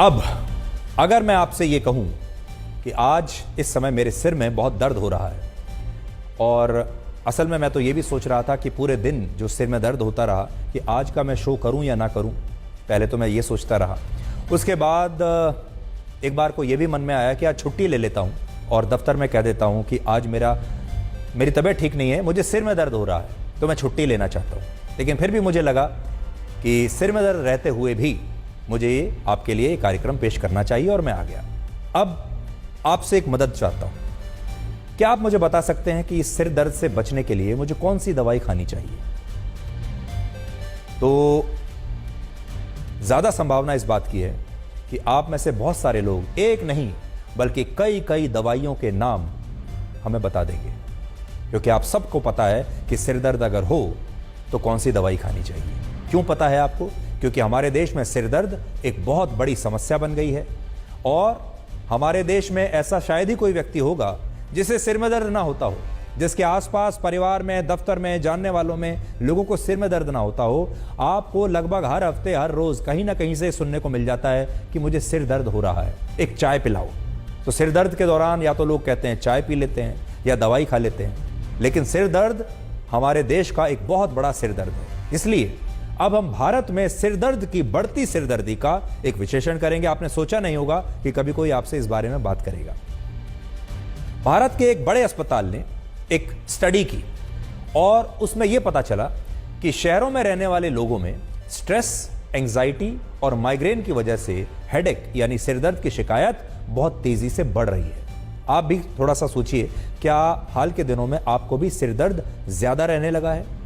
अब अगर मैं आपसे ये कहूं कि आज इस समय मेरे सिर में बहुत दर्द हो रहा है, और असल में मैं तो ये भी सोच रहा था कि पूरे दिन जो सिर में दर्द होता रहा कि आज का मैं शो करूं या ना करूं। पहले तो मैं ये सोचता रहा, उसके बाद एक बार को ये भी मन में आया कि आज छुट्टी ले लेता हूं और दफ्तर में कह देता हूं कि आज मेरी तबीयत ठीक नहीं है, मुझे सिर में दर्द हो रहा है, तो मैं छुट्टी लेना चाहता हूं। लेकिन फिर भी मुझे लगा कि सिर में दर्द रहते हुए भी मुझे आपके लिए कार्यक्रम पेश करना चाहिए, और मैं आ गया। अब आपसे एक मदद चाहता हूं, क्या आप मुझे बता सकते हैं कि इस सिर दर्द से बचने के लिए मुझे कौन सी दवाई खानी चाहिए? तो ज्यादा संभावना इस बात की है कि आप में से बहुत सारे लोग एक नहीं बल्कि कई कई दवाइयों के नाम हमें बता देंगे, क्योंकि आप सबको पता है कि सिर दर्द अगर हो तो कौन सी दवाई खानी चाहिए। क्यों पता है आपको? क्योंकि हमारे देश में सिर दर्द एक बहुत बड़ी समस्या बन गई है, और हमारे देश में ऐसा शायद ही कोई व्यक्ति होगा जिसे सिर में दर्द ना होता हो, जिसके आसपास परिवार में, दफ्तर में, जानने वालों में लोगों को सिर में दर्द ना होता हो। आपको लगभग हर हफ्ते, हर रोज कहीं ना कहीं से सुनने को मिल जाता है कि मुझे सिर दर्द हो रहा है, एक चाय पिलाओ। तो सिर दर्द के दौरान या तो लोग कहते हैं चाय पी लेते हैं या दवाई खा लेते हैं, लेकिन सिर दर्द हमारे देश का एक बहुत बड़ा सिर दर्द है। इसलिए अब हम भारत में सिर दर्द की बढ़ती सिरदर्दी का एक विश्लेषण करेंगे। आपने सोचा नहीं होगा कि कभी कोई आपसे इस बारे में बात करेगा। भारत के एक बड़े अस्पताल ने एक स्टडी की, और उसमें यह पता चला कि शहरों में रहने वाले लोगों में स्ट्रेस, एंजाइटी और माइग्रेन की वजह से हेडेक यानी सिरदर्द की शिकायत बहुत तेजी से बढ़ रही है। आप भी थोड़ा सा सोचिए, क्या हाल के दिनों में आपको भी सिरदर्द ज्यादा रहने लगा है?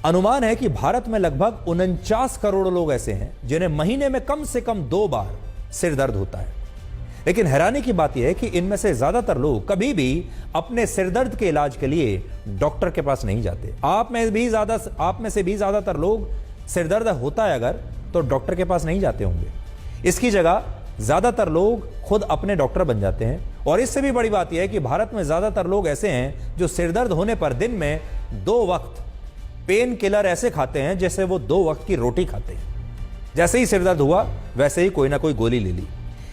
अनुमान है कि भारत में लगभग 49 करोड़ लोग ऐसे हैं जिन्हें महीने में कम से कम 2 बार सिर दर्द होता है। लेकिन हैरानी की बात यह है कि इनमें से ज्यादातर लोग कभी भी अपने सिर दर्द के इलाज के लिए डॉक्टर के पास नहीं जाते। आप में से भी ज्यादातर लोग सिर दर्द होता है अगर, तो डॉक्टर के पास नहीं जाते होंगे। इसकी जगह ज्यादातर लोग खुद अपने डॉक्टर बन जाते हैं। और इससे भी बड़ी बात यह है कि भारत में ज्यादातर लोग ऐसे हैं जो सिर दर्द होने पर दिन में 2 वक्त पेन किलर ऐसे खाते हैं जैसे वो 2 वक्त की रोटी खाते हैं। जैसे ही सिर दर्द हुआ वैसे ही कोई ना कोई गोली ले ली।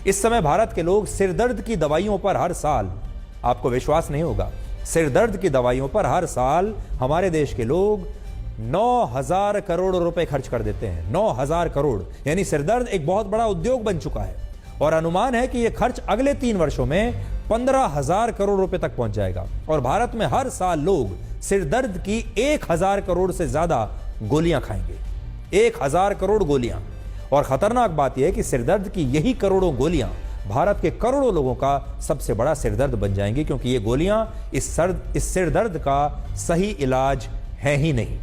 इस समय भारत के लोग सिर दर्द की दवाइयों पर हर साल, आपको विश्वास नहीं होगा, सिर दर्द की दवाइयों पर हर साल हमारे देश के लोग 9,000 करोड़ रुपए खर्च कर देते हैं। 9,000 करोड़, यानी सिर दर्द एक बहुत बड़ा उद्योग बन चुका है, और अनुमान है कि यह खर्च अगले 3 वर्षों में 15,000 करोड़ रुपए तक पहुंच जाएगा। और भारत में हर साल लोग सिर दर्द की 1,000 करोड़ से ज्यादा गोलियां खाएंगे। 1,000 करोड़ गोलियां। और खतरनाक बात यह है कि सिरदर्द की यही करोड़ों गोलियां भारत के करोड़ों लोगों का सबसे बड़ा सिरदर्द बन जाएंगी, क्योंकि ये गोलियां इस सिरदर्द का सही इलाज है ही नहीं।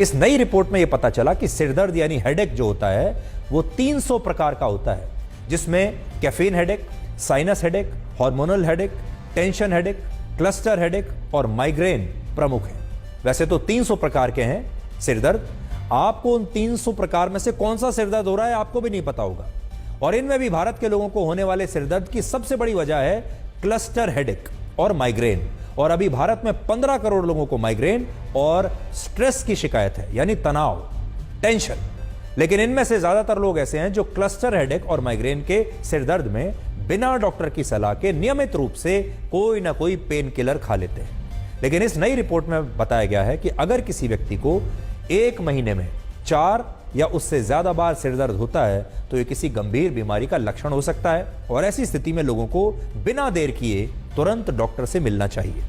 इस नई रिपोर्ट में यह पता चला कि सिरदर्द यानी हेडेक जो होता है वो 300 प्रकार का होता है, जिसमें caffeine headache, sinus headache, hormonal headache, tension headache, cluster headache और माइग्रेन प्रमुख हैं। वैसे तो 300 प्रकार के हैं सिरदर्द। आपको उन 300 प्रकार में से कौन सा सिरदर्द हो रहा है आपको भी नहीं पता होगा। और इनमें भी भारत के लोगों को होने वाले सिरदर्द की सबसे बड़ी वजह है क्लस्टर हेडेक और माइग्रेन। और अभी भारत में 15 करोड़ लोगों को माइग्रेन और स्ट्रेस की शिकायत है, यानी तनाव, टेंशन। लेकिन इनमें से ज्यादातर लोग ऐसे हैं जो क्लस्टर हेडेक और माइग्रेन के सिरदर्द में बिना डॉक्टर की सलाह के नियमित रूप से कोई ना कोई पेन किलर खा लेते हैं। लेकिन इस नई रिपोर्ट में बताया गया है कि अगर किसी व्यक्ति को 1 महीने में 4 या उससे ज्यादा बार सिरदर्द होता है तो यह किसी गंभीर बीमारी का लक्षण हो सकता है, और ऐसी स्थिति में लोगों को बिना देर किए तुरंत डॉक्टर से मिलना चाहिए।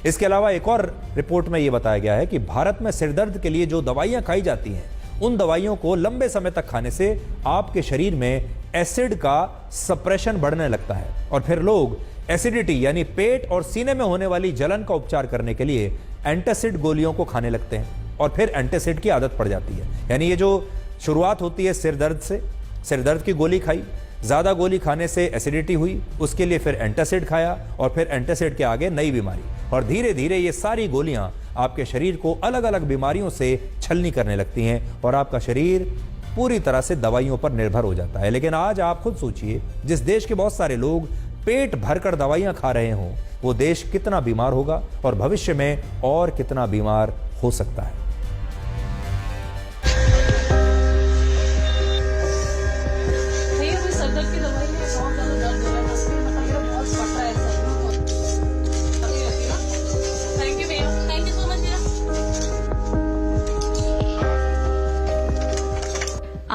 इसके अलावा एक और रिपोर्ट में यह बताया गया है कि भारत में सिरदर्द के लिए जो दवाइयां खाई जाती हैं उन दवाइयों को लंबे समय तक खाने से आपके शरीर में एसिड का सप्रेशन बढ़ने लगता है, और फिर लोग एसिडिटी यानी पेट और सीने में होने वाली जलन का उपचार करने के लिए एंटासिड गोलियों को खाने लगते हैं, और फिर एंटासिड की आदत पड़ जाती है। यानी ये जो शुरुआत होती है सिरदर्द से, सिरदर्द की गोली खाई, ज्यादा गोली खाने से एसिडिटी हुई, उसके लिए फिर एंटासिड खाया, और फिर एंटासिड के आगे नई बीमारी, और धीरे धीरे ये सारी गोलियां आपके शरीर को अलग अलग बीमारियों से छलनी करने लगती हैं, और आपका शरीर पूरी तरह से दवाइयों पर निर्भर हो जाता है। लेकिन आज आप खुद सोचिए, जिस देश के बहुत सारे लोग पेट भरकर दवाइयां खा रहे हों, वो देश कितना बीमार होगा और भविष्य में और कितना बीमार हो सकता है।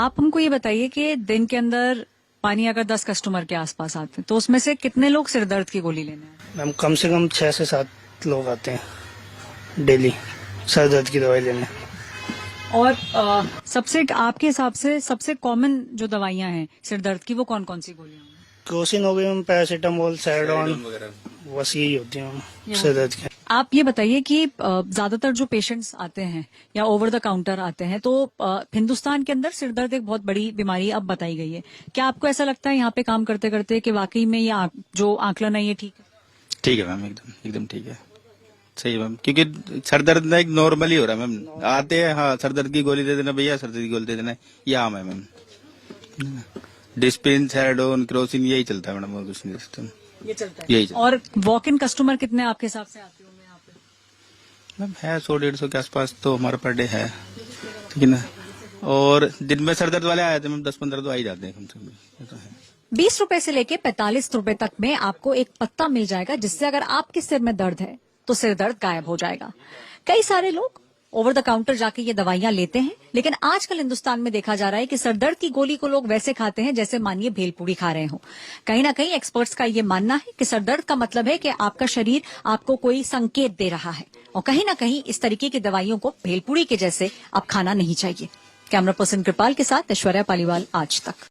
आप हमको ये बताइए कि दिन के अंदर पानी अगर 10 कस्टमर के आसपास आते हैं तो उसमें से कितने लोग सिर दर्द की गोली लेने आते हैं? मैम कम से कम 6 से 7 लोग आते हैं डेली सर दर्द की दवाई लेने। और सबसे आपके हिसाब से सबसे कॉमन जो दवाइयां हैं सिर दर्द की वो कौन कौन सी गोलियां हैं? क्रोसिन हो गई मैम, पैरासीटामोल, सैडोन, बस यही होती है मैम सर दर्द की। आप ये बताइए कि ज्यादातर जो पेशेंट्स आते हैं या ओवर द काउंटर आते हैं तो हिंदुस्तान के अंदर सिर दर्द एक बहुत बड़ी बीमारी अब बताई गई है। क्या आपको ऐसा लगता है यहाँ पे काम करते करते कि वाकई में ये जो आकलन है ये ठीक है? ठीक है मैम, एकदम ठीक है, सही है मैम। क्योंकि सर दर्द ना एक नॉर्मली हो रहा है मैम, आते हैं हाँ सर दर्द की गोली दे देना भैया, सर दर्द की गोली दे देना, ये आम है मैम। डिस्पिन, सैडोन, क्रोसिन यही चलता है मैडम, और कुछ नहीं सिस्टम ये चलता है यही चलता है। और वॉक इन कस्टमर कितने आपके हिसाब से आते होंगे यहाँ पे? मैम है 100-150 के आसपास तो हमारा पर डे है, ठीक है ना। और दिन में सर दर्द वाले आए थे मैम 10-15 तो आ ही जाते हैं कम से कम, ये तो है। 20 रुपए से लेके 45 रुपए तक में आपको एक पत्ता मिल जाएगा जिससे अगर आपके सिर में दर्द है तो सिर दर्द गायब हो जाएगा। कई सारे लोग ओवर द काउंटर जाके ये दवाइयां लेते हैं, लेकिन आजकल हिंदुस्तान में देखा जा रहा है कि सर दर्द की गोली को लोग वैसे खाते हैं जैसे मानिए भेलपूरी खा रहे हो। कहीं ना कहीं एक्सपर्ट्स का ये मानना है कि सर दर्द का मतलब है कि आपका शरीर आपको कोई संकेत दे रहा है और कहीं ना कहीं इस तरीके की दवाइयों को भेलपूरी के जैसे अब खाना नहीं चाहिए। कैमरा पर्सन कृपाल के साथ ऐश्वर्या पालीवाल, आज तक।